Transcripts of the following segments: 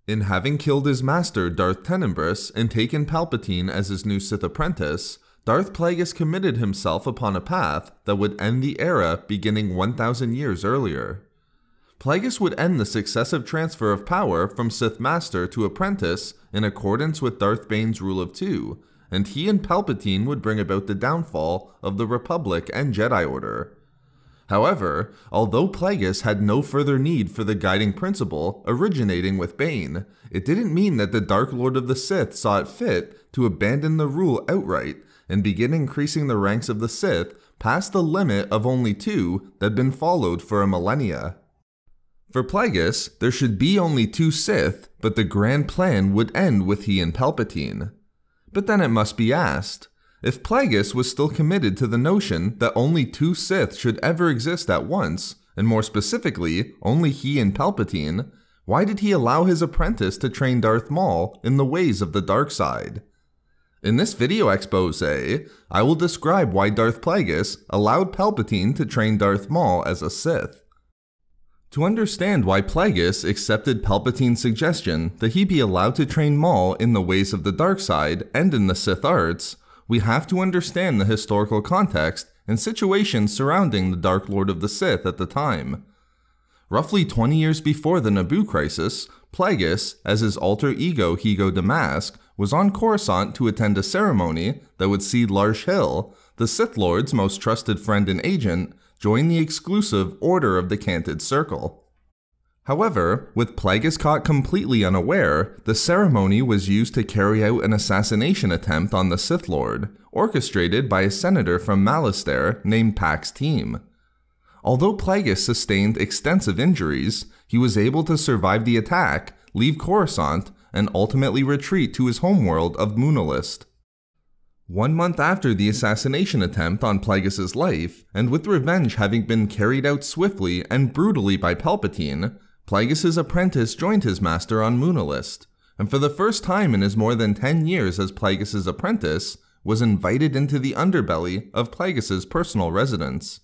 In having killed his master Darth Tenebris and taken Palpatine as his new Sith apprentice, Darth Plagueis committed himself upon a path that would end the era beginning 1,000 years earlier. Plagueis would end the successive transfer of power from Sith Master to Apprentice in accordance with Darth Bane's Rule of Two, and he and Palpatine would bring about the downfall of the Republic and Jedi Order. However, although Plagueis had no further need for the guiding principle originating with Bane, it didn't mean that the Dark Lord of the Sith saw it fit to abandon the rule outright and begin increasing the ranks of the Sith past the limit of only 2 that had been followed for a millennia. For Plagueis, there should be only 2 Sith, but the grand plan would end with he and Palpatine. But then it must be asked, if Plagueis was still committed to the notion that only 2 Sith should ever exist at once, and more specifically, only he and Palpatine, why did he allow his apprentice to train Darth Maul in the ways of the dark side? In this video expose, I will describe why Darth Plagueis allowed Palpatine to train Darth Maul as a Sith. To understand why Plagueis accepted Palpatine's suggestion that he be allowed to train Maul in the ways of the dark side and in the Sith arts, we have to understand the historical context and situations surrounding the Dark Lord of the Sith at the time. Roughly 20 years before the Naboo crisis, Plagueis, as his alter ego Hego Damask, was on Coruscant to attend a ceremony that would see Larsh Hill, the Sith Lord's most trusted friend and agent, join the exclusive Order of the Canted Circle. However, with Plagueis caught completely unaware, the ceremony was used to carry out an assassination attempt on the Sith Lord, orchestrated by a senator from Malastare named Pax Team. Although Plagueis sustained extensive injuries, he was able to survive the attack, leave Coruscant, and ultimately retreat to his homeworld of Moonalist. 1 month after the assassination attempt on Plagueis' life, and with revenge having been carried out swiftly and brutally by Palpatine, Plagueis' apprentice joined his master on Moonalist, and for the first time in his more than 10 years as Plagueis' apprentice, was invited into the underbelly of Plagueis' personal residence.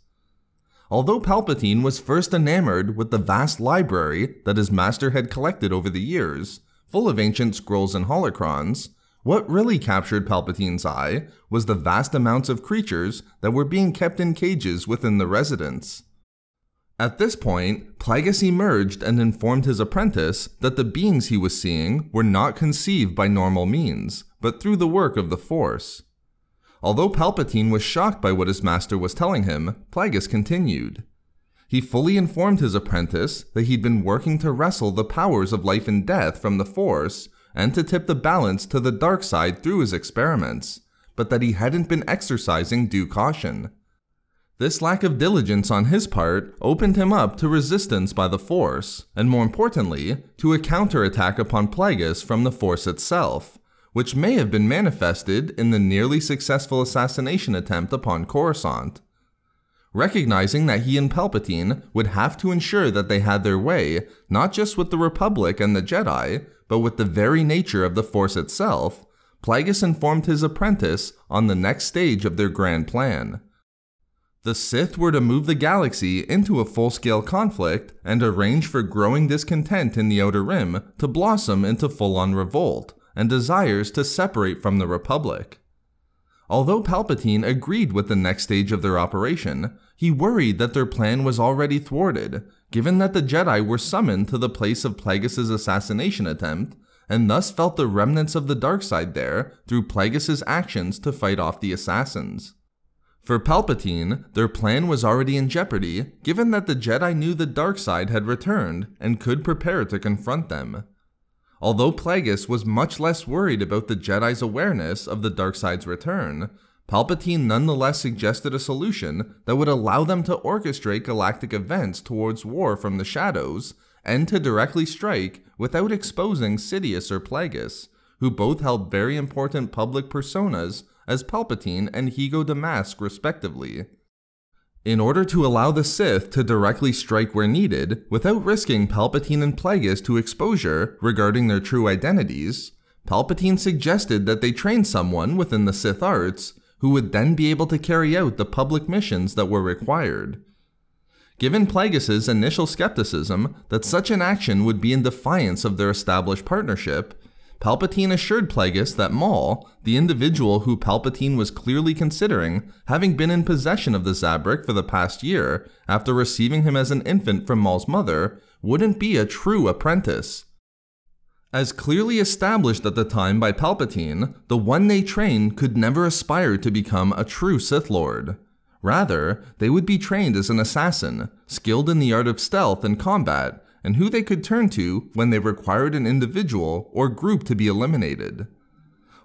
Although Palpatine was first enamored with the vast library that his master had collected over the years, full of ancient scrolls and holocrons, what really captured Palpatine's eye was the vast amounts of creatures that were being kept in cages within the residence. At this point, Plagueis emerged and informed his apprentice that the beings he was seeing were not conceived by normal means, but through the work of the Force. Although Palpatine was shocked by what his master was telling him, Plagueis continued. He fully informed his apprentice that he'd been working to wrestle the powers of life and death from the Force and to tip the balance to the dark side through his experiments, but that he hadn't been exercising due caution. This lack of diligence on his part opened him up to resistance by the Force, and more importantly, to a counterattack upon Plagueis from the Force itself, which may have been manifested in the nearly successful assassination attempt upon Coruscant. Recognizing that he and Palpatine would have to ensure that they had their way, not just with the Republic and the Jedi, but with the very nature of the Force itself, Plagueis informed his apprentice on the next stage of their grand plan. The Sith were to move the galaxy into a full-scale conflict and arrange for growing discontent in the Outer Rim to blossom into full-on revolt and desires to separate from the Republic. Although Palpatine agreed with the next stage of their operation, he worried that their plan was already thwarted, given that the Jedi were summoned to the place of Plagueis' assassination attempt, and thus felt the remnants of the dark side there through Plagueis' actions to fight off the assassins. For Palpatine, their plan was already in jeopardy, given that the Jedi knew the dark side had returned and could prepare to confront them. Although Plagueis was much less worried about the Jedi's awareness of the dark side's return, Palpatine nonetheless suggested a solution that would allow them to orchestrate galactic events towards war from the shadows, and to directly strike without exposing Sidious or Plagueis, who both held very important public personas as Palpatine and Hego Damask respectively. In order to allow the Sith to directly strike where needed, without risking Palpatine and Plagueis to exposure regarding their true identities, Palpatine suggested that they train someone within the Sith arts who would then be able to carry out the public missions that were required. Given Plagueis' initial skepticism that such an action would be in defiance of their established partnership, Palpatine assured Plagueis that Maul, the individual who Palpatine was clearly considering having been in possession of the Zabrak for the past year after receiving him as an infant from Maul's mother, wouldn't be a true apprentice. As clearly established at the time by Palpatine, the one they trained could never aspire to become a true Sith Lord. Rather, they would be trained as an assassin, skilled in the art of stealth and combat, and who they could turn to when they required an individual or group to be eliminated.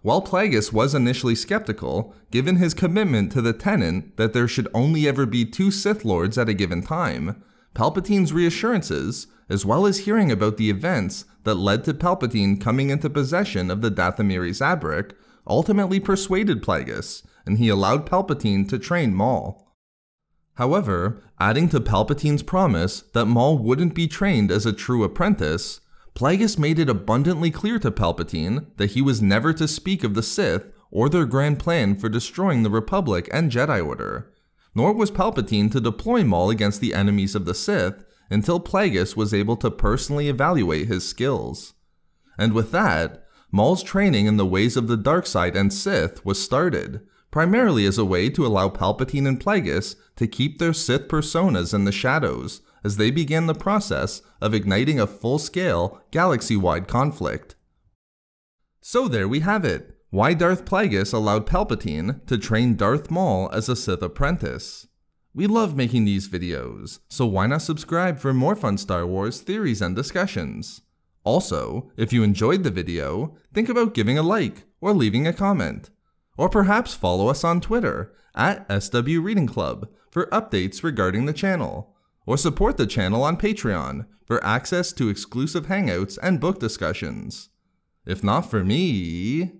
While Plagueis was initially skeptical, given his commitment to the tenant that there should only ever be 2 Sith Lords at a given time, Palpatine's reassurances, as well as hearing about the events that led to Palpatine coming into possession of the Dathomiri Zabrak, ultimately persuaded Plagueis, and he allowed Palpatine to train Maul. However, adding to Palpatine's promise that Maul wouldn't be trained as a true apprentice, Plagueis made it abundantly clear to Palpatine that he was never to speak of the Sith or their grand plan for destroying the Republic and Jedi Order, nor was Palpatine to deploy Maul against the enemies of the Sith until Plagueis was able to personally evaluate his skills. And with that, Maul's training in the ways of the dark side and Sith was started, primarily as a way to allow Palpatine and Plagueis to keep their Sith personas in the shadows as they began the process of igniting a full-scale, galaxy-wide conflict. So there we have it, why Darth Plagueis allowed Palpatine to train Darth Maul as a Sith apprentice. We love making these videos, so why not subscribe for more fun Star Wars theories and discussions? Also, if you enjoyed the video, think about giving a like or leaving a comment. Or perhaps follow us on Twitter at SW Reading Club for updates regarding the channel. Or support the channel on Patreon for access to exclusive hangouts and book discussions. If not for me...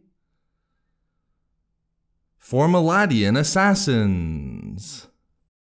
Formaladian Assassin!